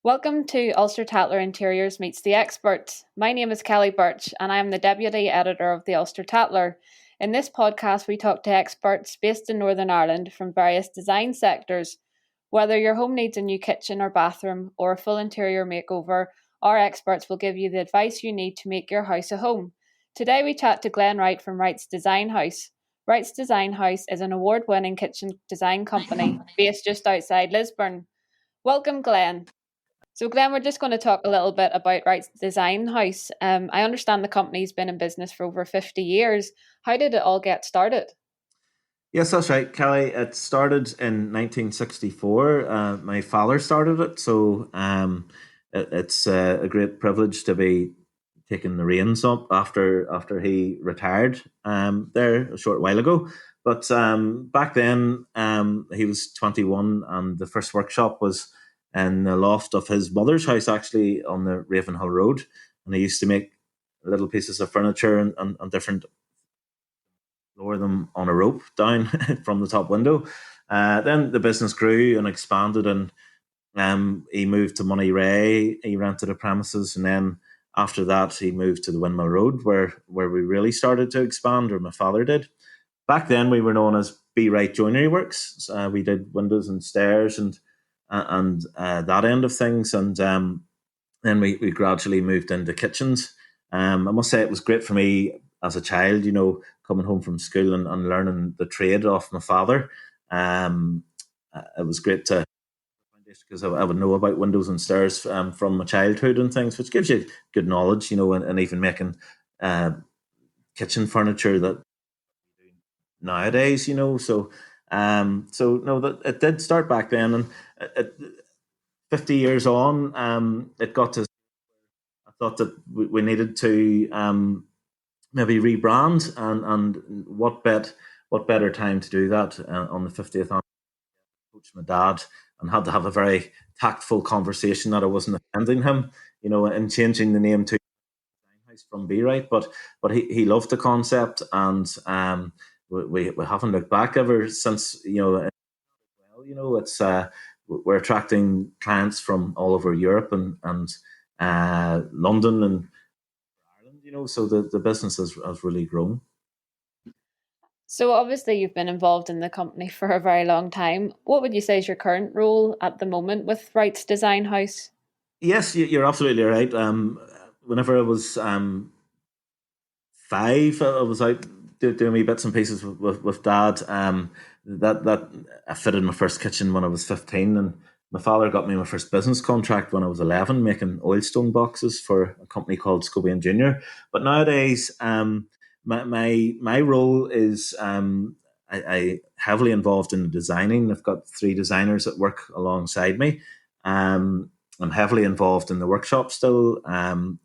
Welcome to Ulster Tatler Interiors Meets the Experts. My name is Kelly Birch and I am the Deputy Editor of the Ulster Tatler. In this podcast, we talk to experts based in Northern Ireland from various design sectors. Whether your home needs a new kitchen or bathroom or a full interior makeover, our experts will give you the advice you need to make your house a home. Today, we chat to Glen Wright from Wright's Design House. Wright's Design House is an award-winning kitchen design company based just outside Lisburn. Welcome, Glen. So, Glenn, we're just going to talk a little bit about Wright's Design House. I understand the company's been in business for over 50 years. How did it all get started? Yes, that's right, Kelly. It started in 1964. My father started it, so it's a great privilege to be taking the reins up after he retired there a short while ago. But back then, he was 21, and the first workshop was in the loft of his mother's house, actually on the Ravenhill Road. And he used to make little pieces of furniture and different, lower them on a rope down from the top window. Then the business grew and expanded, and he moved to Monterey. He rented a premises, and then after that, he moved to the Windmill Road, where we really started to expand, or my father did. Back then, we were known as B. Wright Joinery Works. We did windows and stairs and that end of things, and then we gradually moved into kitchens. I must say it was great for me as a child, coming home from school and learning the trade off my father. It was great to, because I would know about windows and stairs from my childhood and things, which gives you good knowledge, and even making kitchen furniture that nowadays, so no, that it did start back then, and it, 50 years on, it got to. I thought that we needed to maybe rebrand, and what better time to do that on the 50th anniversary. Coach my dad, and had to have a very tactful conversation that I wasn't offending him, and changing the name to House from B Right, but he loved the concept, and we haven't looked back ever since. It's we're attracting clients from all over Europe and London and Ireland, so the business has really grown. So, obviously, you've been involved in the company for a very long time. What would you say is your current role at the moment with Wright's Design House? Yes, you're absolutely right. Whenever I was five, I was out doing wee bits and pieces with dad. That I fitted my first kitchen when I was 15, and my father got me my first business contract when I was 11, making oilstone boxes for a company called Scobie and Junior. But nowadays, my role is I heavily involved in the designing. I've got three designers that work alongside me. I'm heavily involved in the workshop still,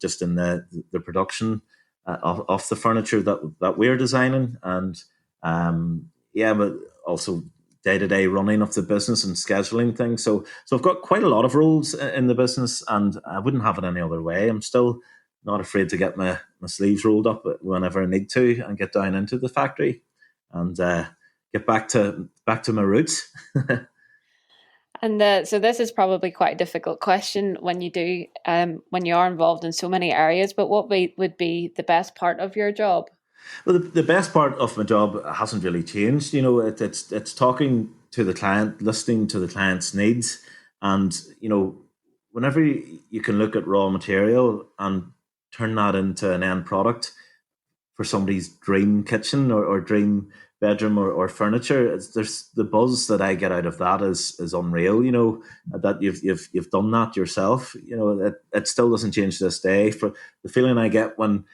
just in the production of the furniture that we're designing, and but also day to day running of the business and scheduling things. So I've got quite a lot of roles in the business, and I wouldn't have it any other way. I'm still not afraid to get my sleeves rolled up whenever I need to and get down into the factory and get back to my roots. And so this is probably quite a difficult question when when you are involved in so many areas. But what would be the best part of your job? Well, the best part of my job hasn't really changed. It's talking to the client, listening to the client's needs, and whenever you can look at raw material and turn that into an end product for somebody's dream kitchen or dream bedroom or furniture, there's the buzz that I get out of that is unreal. That you've done that yourself. It still doesn't change to this day. For the feeling I get when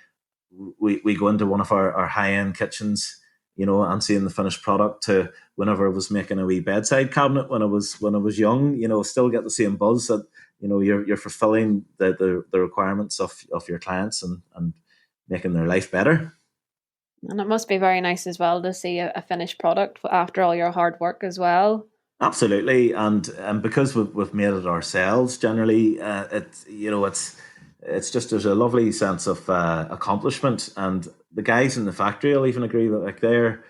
we go into one of our high end kitchens, and seeing the finished product, to whenever I was making a wee bedside cabinet when I was young, still get the same buzz that you're fulfilling the requirements of your clients and making their life better. And it must be very nice as well to see a finished product after all your hard work as well. Absolutely, and because we've made it ourselves, generally, it's just, there's a lovely sense of accomplishment, and the guys in the factory will even agree that, like, they're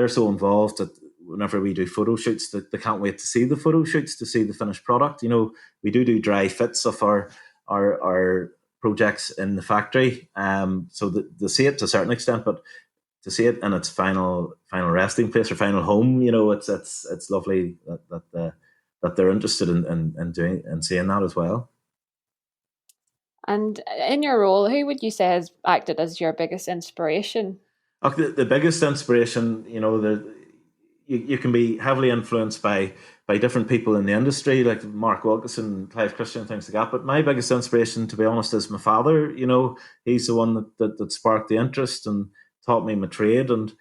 so involved that whenever we do photo shoots, they can't wait to see the photo shoots, to see the finished product. We do dry fits of our projects in the factory, so they see it to a certain extent, but to see it in its final resting place or final home, it's lovely that they're interested in doing and seeing that as well. And in your role, who would you say has acted as your biggest inspiration? The biggest inspiration, you can be heavily influenced by different people in the industry, like Mark Wilkinson, Clive Christian, things like that. But my biggest inspiration, to be honest, is my father. He's the one that sparked the interest and taught me my trade. And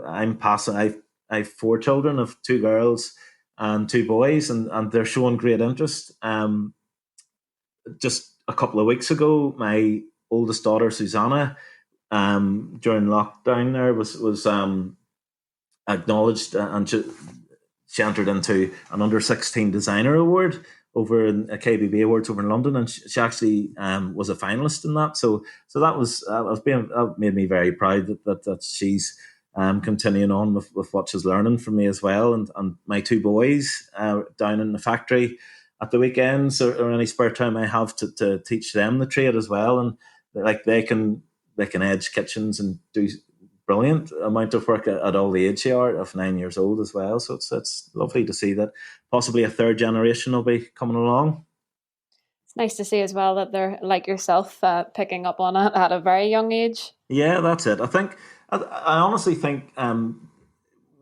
I'm passing. I've 4 children, of 2 girls and 2 boys, and they're showing great interest. Just a couple of weeks ago, my oldest daughter Susanna, during lockdown, there was acknowledged, and she entered into an under 16 designer award over in a KBB Awards over in London, and she actually was a finalist in that. So that made me very proud that she's continuing on with what she's learning from me as well. And my 2 boys down in the factory at the weekends, or any spare time I have, to teach them the trade as well, and like they can edge kitchens and do brilliant amount of work at all the age they are, of 9 years old as well. So it's lovely to see that possibly a third generation will be coming along. It's nice to see as well that they're like yourself, picking up on it at a very young age. Yeah, that's it. I honestly think,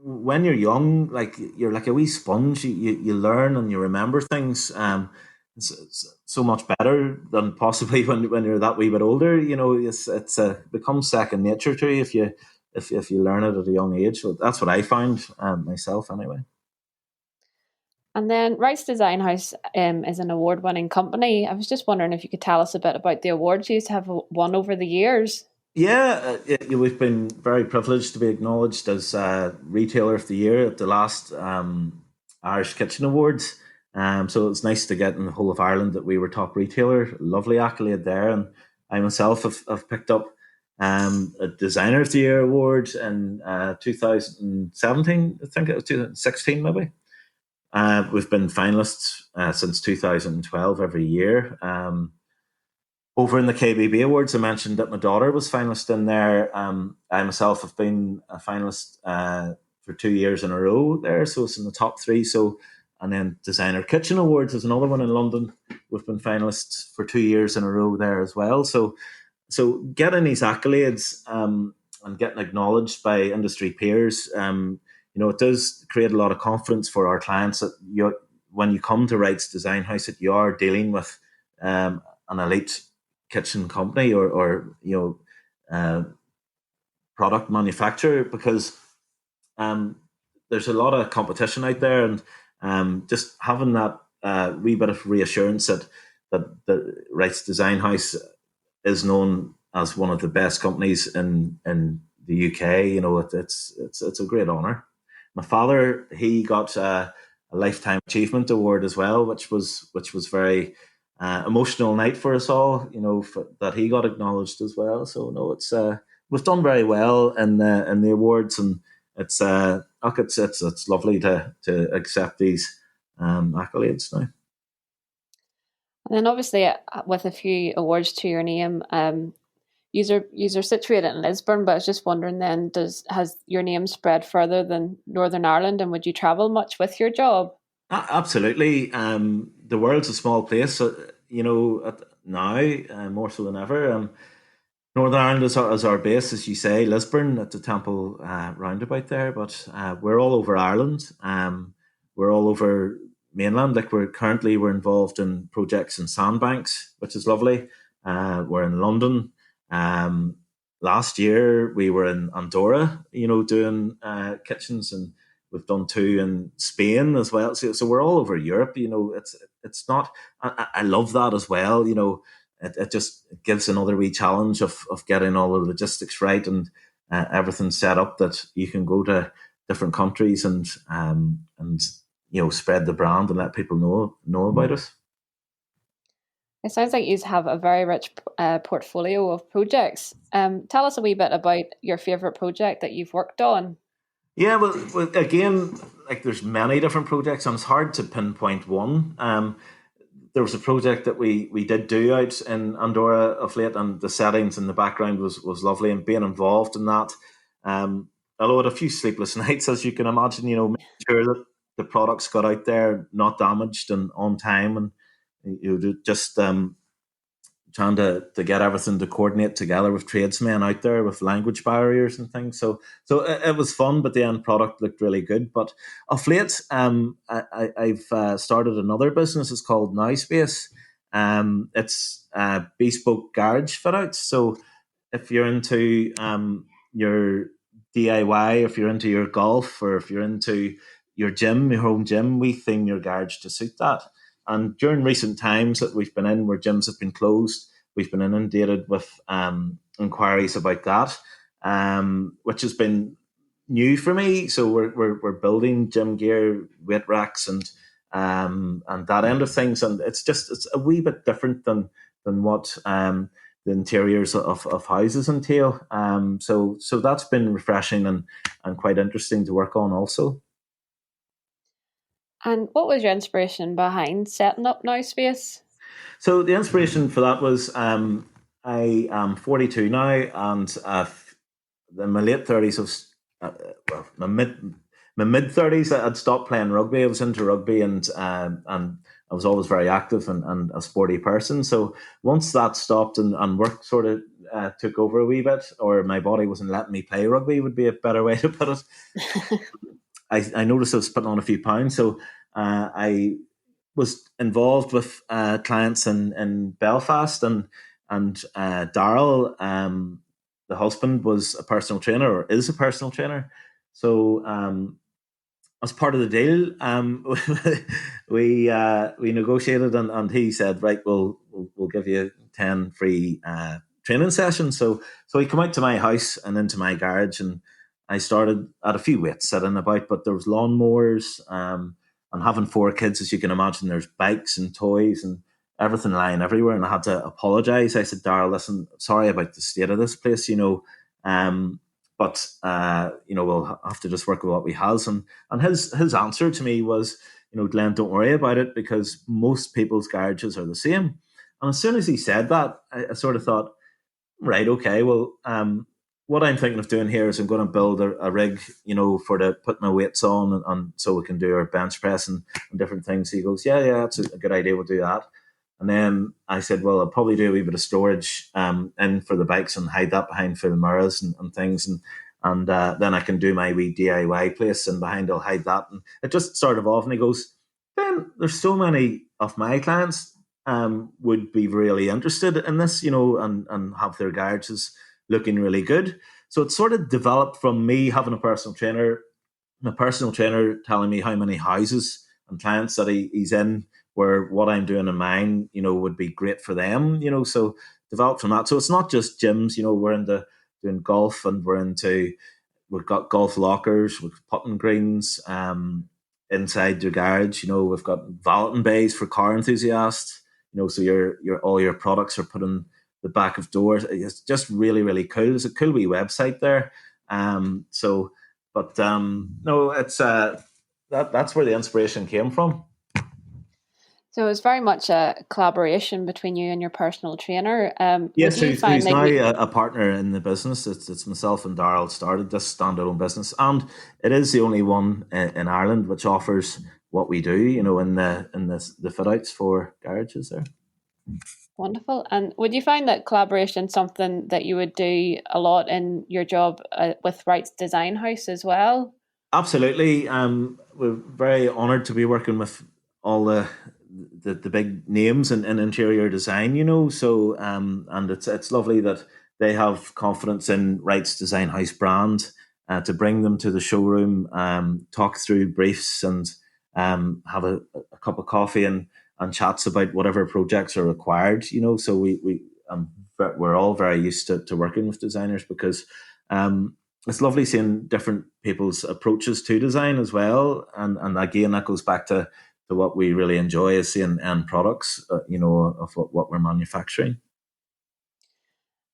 when you're young, like, you're like a wee sponge. You learn and you remember things. It's so much better than possibly when you're that wee bit older. It's becomes second nature to you if you learn it at a young age. So that's what I found, myself anyway. And then Wright's Design House is an award-winning company. I was just wondering if you could tell us a bit about the awards you have won over the years. Yeah, we've been very privileged to be acknowledged as Retailer of the Year at the last Irish Kitchen Awards. So it's nice to get in the whole of Ireland that we were top retailer. Lovely accolade there. And I myself have picked up a Designer of the Year award in 2017, I think it was 2016 maybe. We've been finalists since 2012 every year. Over in the KBB Awards, I mentioned that my daughter was finalist in there. I myself have been a finalist for 2 years in a row there, so it's in the top 3. So, and then Designer Kitchen Awards is another one in London. We've been finalists for 2 years in a row there as well. So getting these accolades, and getting acknowledged by industry peers, it does create a lot of confidence for our clients that when you come to Wright's Design House, that you are dealing with an elite kitchen company, or product manufacturer, because there's a lot of competition out there, and just having that wee bit of reassurance that the Wright's Design House is known as one of the best companies in the UK. It's a great honour. My father, he got a lifetime achievement award as well, which was very emotional night for us all. That he got acknowledged as well. So no, it's we've done very well in the awards, and it's it's lovely to accept these accolades now. And then obviously, with a few awards to your name, you're situated in Lisburn, but I was just wondering then, has your name spread further than Northern Ireland, and would you travel much with your job? Absolutely. The world's a small place, so, now, more so than ever. Northern Ireland is our base, as you say, Lisburn at the Temple roundabout there, but we're all over Ireland. We're all over mainland. Like, we're involved in projects in Sandbanks, which is lovely. We're in London. Last year we were in Andorra, doing kitchens, and we've done 2 in Spain as well. So we're all over Europe. It's not. I love that as well. It just gives another wee challenge of getting all the logistics right, and everything set up that you can go to different countries and spread the brand and let people know about it. It sounds like you have a very rich portfolio of projects. Tell us a wee bit about your favourite project that you've worked on. Yeah, well, again, like there's many different projects, and it's hard to pinpoint one. There was a project that we did do out in Andorra of late, and the settings in the background was lovely, and being involved in that. Um, although I had a few sleepless nights, as you can imagine, making sure that the products got out there, not damaged and on time, and just trying to get everything to coordinate together with tradesmen out there with language barriers and things. So it was fun, but the end product looked really good. But of late, I've started another business. It's called Now Space. It's bespoke garage fit outs. So if you're into your DIY, if you're into your golf, or if you're into your gym, your home gym, we theme your garage to suit that. And during recent times that we've been in, where gyms have been closed, we've been inundated with inquiries about that, which has been new for me. So we're building gym gear, weight racks, and that end of things, and it's a wee bit different than what the interiors of houses entail. So that's been refreshing and quite interesting to work on also. And what was your inspiration behind setting up Now Space? So the inspiration for that was I am 42 now, and in my late 30s, well, my mid 30s, I'd stopped playing rugby. I was into rugby, and I was always very active and a sporty person. So once that stopped and work sort of took over a wee bit, or my body wasn't letting me play rugby, would be a better way to put it. I noticed I was putting on a few pounds, so I was involved with clients in Belfast, and Daryl, the husband, was a personal trainer, or is a personal trainer. So as part of the deal, we negotiated, and he said, right, we'll give you 10 free training sessions. So he came out to my house and into my garage, and I started at a few weights sitting about, but there was lawnmowers, and having four kids, as you can imagine, there's bikes and toys and everything lying everywhere. And I had to apologize. I said, Darrell, listen, sorry about the state of this place, but we'll have to just work with what we has. And his answer to me was, Glenn, don't worry about it, because most people's garages are the same. And as soon as he said that, I sort of thought, right, okay, well, what I'm thinking of doing here is I'm going to build a rig, for to put my weights on, and so we can do our bench press and different things. He goes, yeah, that's a good idea. We'll do that. And then I said, well, I'll probably do a wee bit of storage in for the bikes and hide that behind for the mirrors and things. And then I can do my wee DIY place, and behind I'll hide that. And it just started off, and he goes, Ben, there's so many of my clients would be really interested in this, and have their garages looking really good. So it sort of developed from me having a personal trainer, my personal trainer telling me how many houses and clients that he's in, where what I'm doing in mine, would be great for them, so developed from that. So it's not just gyms, we're into doing golf, and we've got golf lockers, we've putting greens, inside your garage. We've got valeting bays for car enthusiasts. So your all your products are put in the back of doors. It's just really, really cool. There's a cool wee website there. No, it's that's where the inspiration came from. So it's very much a collaboration between you and your personal trainer. Would Yes, you find who's like now a partner in the business. It's myself and Darrell started this standalone business, and it is the only one in Ireland which offers what we do. In the fit outs for garages there. wonderful? And would you find that collaboration something that you would do a lot in your job with Wright's Design House as well? Absolutely. We're very honoured to be working with all the big names in interior design. So and it's lovely that they have confidence in Wright's Design House brand to bring them to the showroom, talk through briefs, and have a cup of coffee and chats about whatever projects are required. So we're all very used to working with designers, because it's lovely seeing different people's approaches to design as well. And again, that goes back to what we really enjoy, is seeing end products, of what we're manufacturing.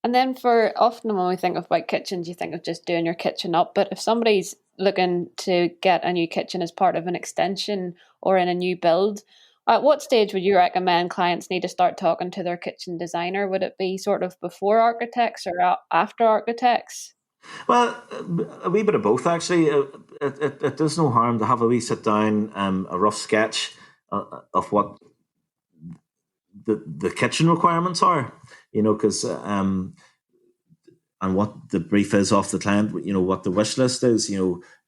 And then for often when we think of white kitchens, you think of just doing your kitchen up. But if somebody's looking to get a new kitchen as part of an extension or in a new build, at what stage would you recommend clients need to start talking to their kitchen designer? Would it be sort of before architects or after architects? Well, a wee bit of both, actually. It does no harm to have a wee sit down, a rough sketch of what the kitchen requirements are, because and what the brief is off the client, what the wish list is,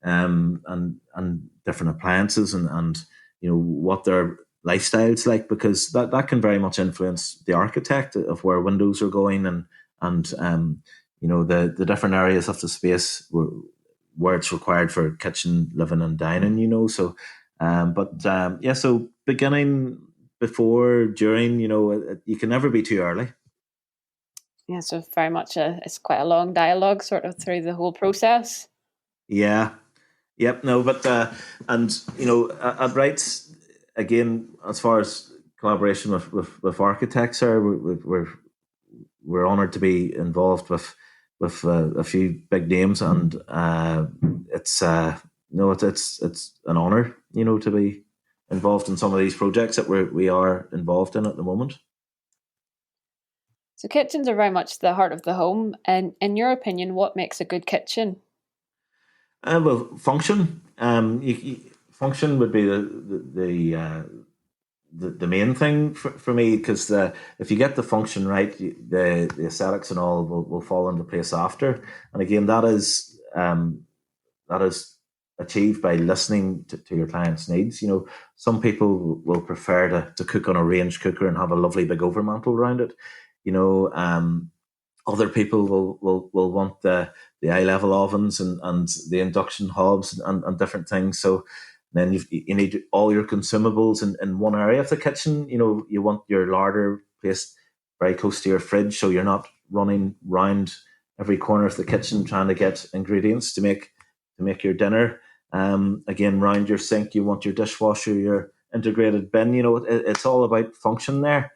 and different appliances and what their lifestyles like, because that can very much influence the architect of where windows are going and the different areas of the space where it's required for kitchen, living, and dining. So beginning, before, during, you can never be too early. Yeah, so very much it's quite a long dialogue sort of through the whole process. Yeah. Yep. No, but and at Wright, again, as far as collaboration with architects, we're honoured to be involved with a few big names, and it's it's an honour, to be involved in some of these projects that we are involved in at the moment. So kitchens are very much the heart of the home. And in your opinion, what makes a good kitchen? Well, function. Function would be the main thing for me, because if you get the function right, the aesthetics and all will fall into place after. And again, that is achieved by listening to your client's needs. Some people will prefer to cook on a range cooker and have a lovely big overmantel around it. Other people will want the eye level ovens and the induction hobs and different things. So then you need all your consumables in one area of the kitchen. You want your larder placed very close to your fridge, so you're not running round every corner of the kitchen trying to get ingredients to make your dinner. Again, round your sink, you want your dishwasher, your integrated bin. It's all about function there.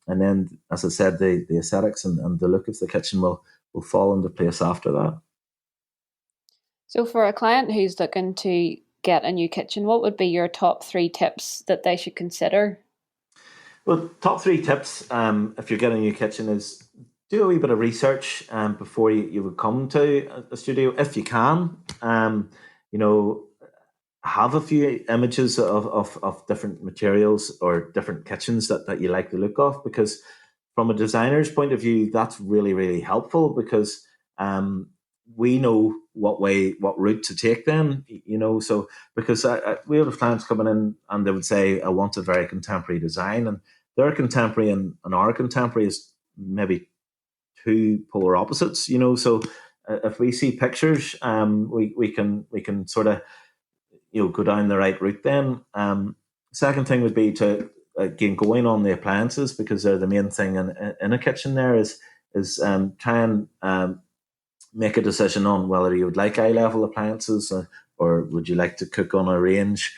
And then, as I said, the aesthetics and the look of the kitchen will fall into place after that. So for a client who's looking to get a new kitchen, what would be your top 3 tips that they should consider? Well, top 3 tips, if you're getting a new kitchen, is do a wee bit of research before you would come to a studio, if you can. Have a few images of different materials or different kitchens that you like the look of, because from a designer's point of view, that's really, really helpful, because we know what route to take then, so because we have clients coming in and they would say, I want a very contemporary design, and their contemporary and our contemporary is maybe two polar opposites, so if we see pictures, we can sort of go down the right route then. Second thing would be to again going on the appliances, because they're the main thing in a kitchen. There is try and make a decision on whether you would like eye level appliances or would you like to cook on a range.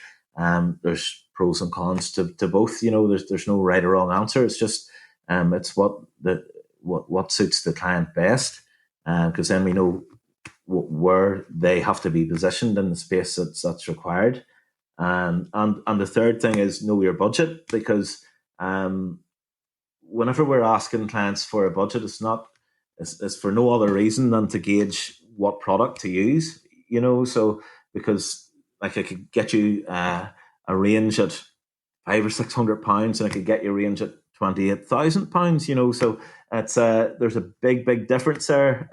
There's pros and cons to both. There's no right or wrong answer. It's just it's what suits the client best, because then we know where they have to be positioned in the space that's required. And the third thing is know your budget, because whenever we're asking clients for a budget, it's for no other reason than to gauge what product to use. So because like I could get you a range at £500 or £600, and I could get you a range at £28,000. So it's there's a big difference there.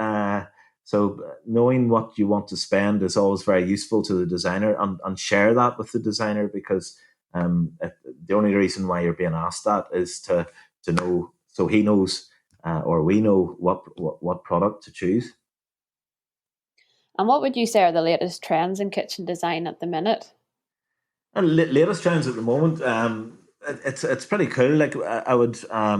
So knowing what you want to spend is always very useful to the designer, and share that with the designer, because the only reason why you're being asked that is to know, so he knows or we know what product to choose. And what would you say are the latest trends in kitchen design at the minute? And latest trends at the moment, it's pretty cool. Like I would I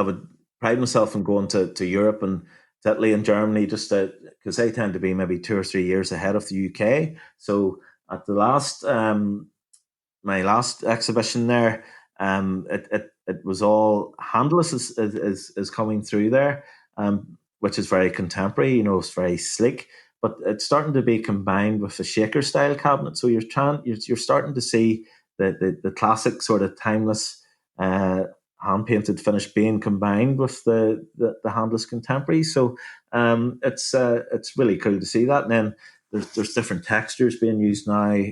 would pride myself in going to Europe and to Italy and Germany, just because they tend to be maybe 2 or 3 years ahead of the UK. So at the last my last exhibition there, it was all handless is coming through there, which is very contemporary. It's very sleek. but it's starting to be combined with the shaker style cabinet. So you're starting to see the classic sort of timeless hand painted finish being combined with the handless contemporary. So it's really cool to see that. And then there's different textures being used now.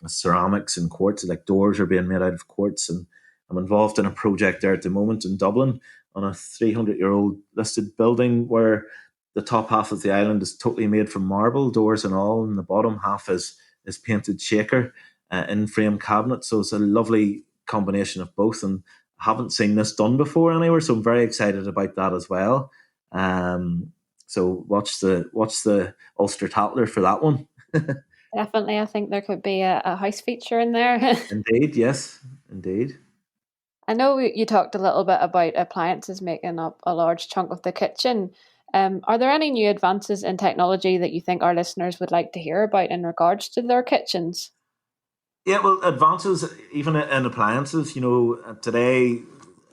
Ceramics and quartz, like doors are being made out of quartz, and I'm involved in a project there at the moment in Dublin on a 300-year-old listed building where the top half of the island is totally made from marble, doors and all, and the bottom half is painted shaker in frame cabinet. So it's a lovely combination of both, and I haven't seen this done before anywhere, so I'm very excited about that as well. So watch the Ulster Tatler for that one. Definitely, I think there could be a house feature in there. Indeed, yes, indeed. I know you talked a little bit about appliances making up a large chunk of the kitchen. Are there any new advances in technology that you think our listeners would like to hear about in regards to their kitchens? Yeah, well, advances even in appliances. Today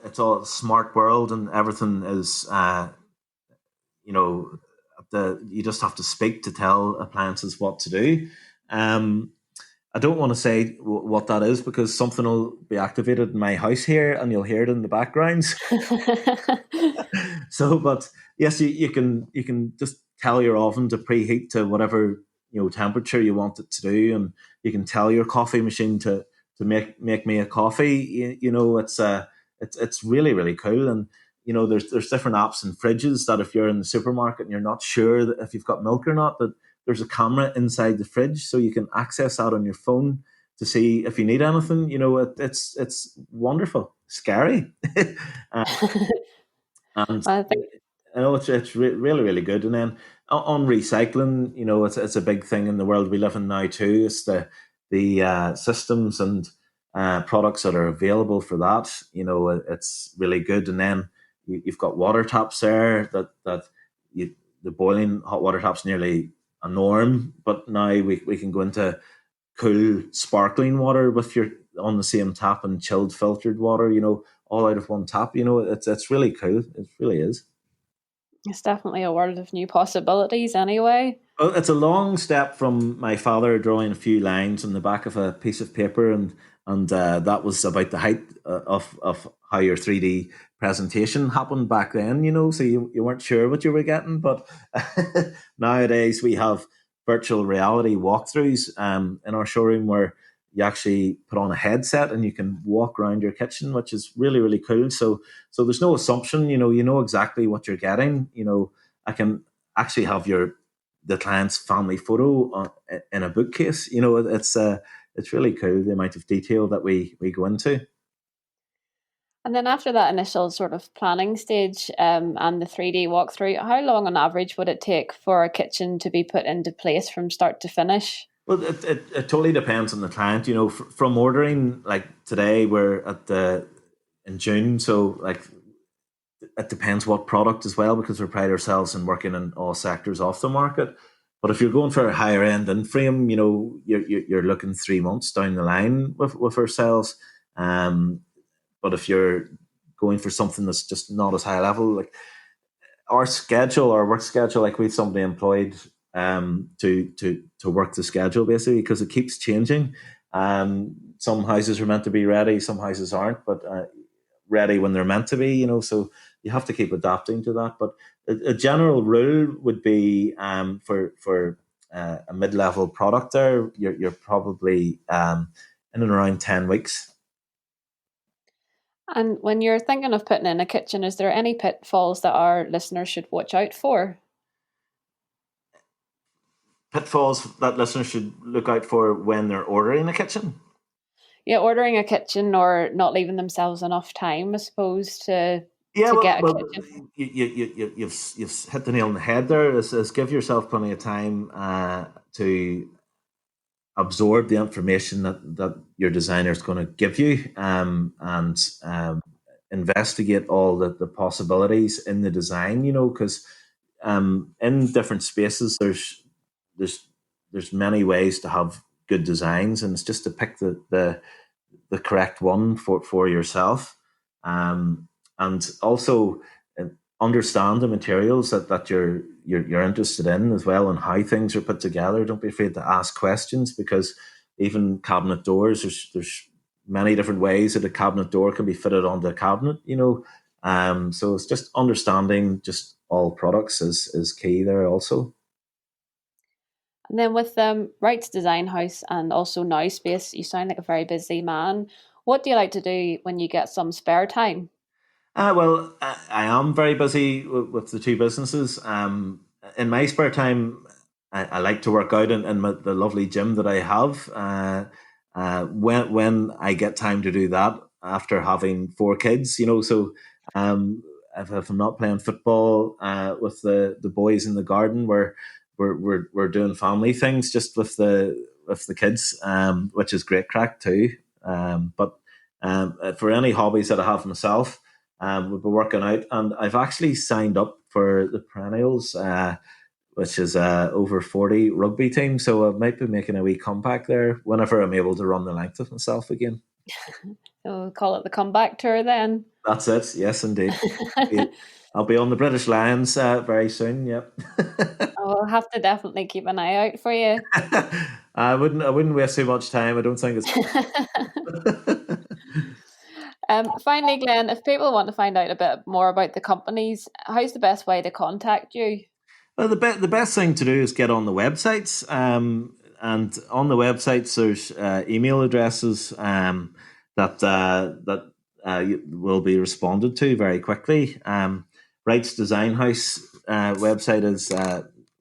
it's all smart world, and everything is you know you just have to speak to tell appliances what to do. Um, I don't want to say what that is because something will be activated in my house here, and you'll hear it in the background. So, but yes, you can just tell your oven to preheat to whatever temperature you want it to do, and you can tell your coffee machine to make me a coffee. It's really really cool, and there's different apps and fridges that if you're in the supermarket and you're not sure that if you've got milk or not, that there's a camera inside the fridge, so you can access that on your phone to see if you need anything. It's wonderful, scary. And I think it's really really good. And then on recycling, it's a big thing in the world we live in now too. It's the systems and products that are available for that. It's really good. And then you've got water taps there the boiling hot water taps nearly a norm, but now we can go into cool sparkling water with your on the same tap and chilled filtered water. All out of one tap. It's really cool. It really is. it's definitely a world of new possibilities anyway. Well, it's a long step from my father drawing a few lines on the back of a piece of paper, and that was about the height of how your 3D presentation happened back then. So you weren't sure what you were getting, but nowadays we have virtual reality walkthroughs in our showroom where you actually put on a headset and you can walk around your kitchen, which is really really cool. So there's no assumption. You know exactly what you're getting. I can actually have the client's family photo in a bookcase. It's really cool the amount of detail that we go into. And then after that initial sort of planning stage and the 3D walkthrough, how long on average would it take for a kitchen to be put into place from start to finish? Well, it totally depends on the client. From ordering like today, we're at the in June, so like it depends what product as well because we pride ourselves in working in all sectors of the market. But if you're going for a higher end in frame, you're looking 3 months down the line with ourselves. But if you're going for something that's just not as high level, like our work schedule, like we've somebody employed to work the schedule basically because it keeps changing. Some houses are meant to be ready, some houses aren't, but ready when they're meant to be. So you have to keep adapting to that. But a general rule would be for a mid-level product there, you're probably in and around 10 weeks. And when you're thinking of putting in a kitchen, is there any pitfalls that our listeners should watch out for? Pitfalls that listeners should look out for when they're ordering a kitchen. Yeah, ordering a kitchen or not leaving themselves enough time, I suppose, Yeah, to get a well, kitchen. you've hit the nail on the head there. Is give yourself plenty of time to absorb the information that your designer is going to give you, and investigate all the possibilities in the design. Because in different spaces, there's there's many ways to have good designs, and it's just to pick the correct one for yourself. And also understand the materials that you're interested in as well, and how things are put together. Don't be afraid to ask questions, because even cabinet doors, there's many different ways that a cabinet door can be fitted onto a cabinet. So it's just understanding just all products is key there also. And then with Wright's Design House and also Now Space, you sound like a very busy man. What do you like to do when you get some spare time? Well, I am very busy with the two businesses. In my spare time, I like to work out in the lovely gym that I have. When I get time to do that after having four kids, so um, if I'm not playing football with the boys in the garden, we're doing family things just with the kids, which is great crack too. But for any hobbies that I have myself. We've been working out, and I've actually signed up for the Perennials, which is over 40 rugby team. So I might be making a wee comeback there whenever I'm able to run the length of myself again. We'll call it the comeback tour then. That's it. Yes, indeed. I'll be on the British Lions very soon. Yep. I'll have to definitely keep an eye out for you. I wouldn't waste too much time. I don't think it's. Finally, Glenn, if people want to find out a bit more about the companies, how's the best way to contact you? Well, the best thing to do is get on the websites. And on the websites, there's email addresses that will be responded to very quickly. Wright's Design House website is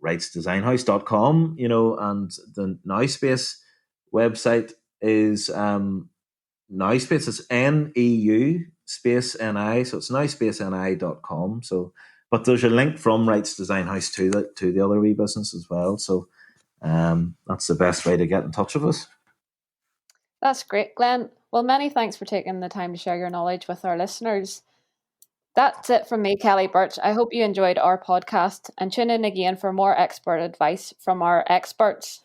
wrightsdesignhouse.com, and the NowSpace website is NowSpace. It's NEU space NI, so it's nowspaceni.com. So, but there's a link from Wright's Design House to the other wee business as well. So that's the best way to get in touch with us. That's great, Glenn. Well, many thanks for taking the time to share your knowledge with our listeners. That's it from me, Kelly Birch. I hope you enjoyed our podcast and tune in again for more expert advice from our experts.